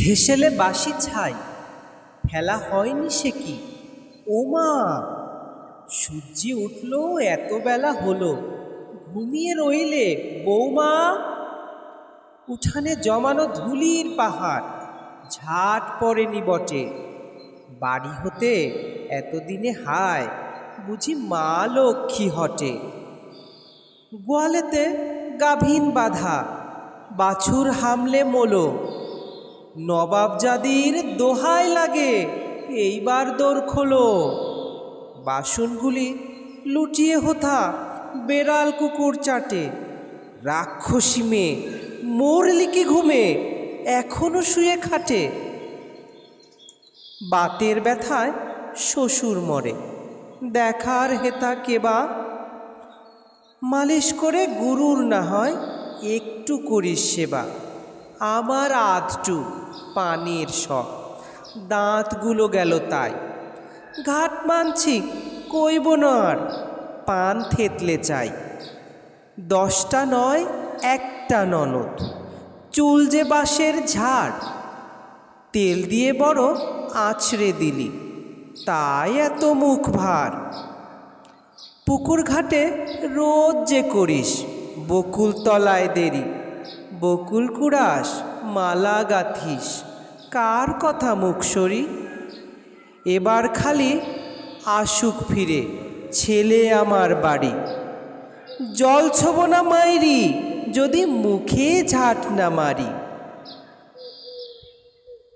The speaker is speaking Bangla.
হেসেলে বাসি ছাই ফেলা হয়নি সে কি। ও মা, সূর্যি উঠল, এত বেলা হলো, ঘুমিয়ে রইলে বৌমা? উঠানে জমানো ধুলির পাহাড়, ঝাঁট পড়েনি বটে। বাড়ি হতে এতদিনে হায়, বুঝি মা লক্ষ্মী হটে। গোয়ালেতে গাভীন বাঁধা, বাছুর হামলে মোলো। নবাবজাদির দোহাই লাগে, এইবার দোর খোলো। বাসনগুলি লুটিয়ে হোথা, বেড়াল কুকুর চাটে। রাক্ষসী মেয়ে, মরলি কি ঘুমে, এখনো শুয়ে খাটে। বাতের ব্যথায় শ্বশুর মরে, দেখার হেতা কেবা। মালিশ করে গুরুর না হয়, একটু করিস সেবা। আমার আধটু পানের শখ, দাঁতগুলো গেল তাই। ঘাট মানছি কইব না আর, পান থেতলে চাই। 10টা নয়, একটা ননদ, চুল যে বাঁশের ঝাড়। তেল দিয়ে বড় আছড়ে দিলি, তাই এত মুখ ভার। পুকুর ঘাটে রোজ যে করিস, বকুল তলায় দেরি। বকুল কুড়াস, মালা গাঁথিস, কার কথা মুখ সরি। এবার খালি আসুক ফিরে ছেলে আমার বাড়ি। জল ছোব না মাইরি, যদি মুখে ঝাঁট না মারি।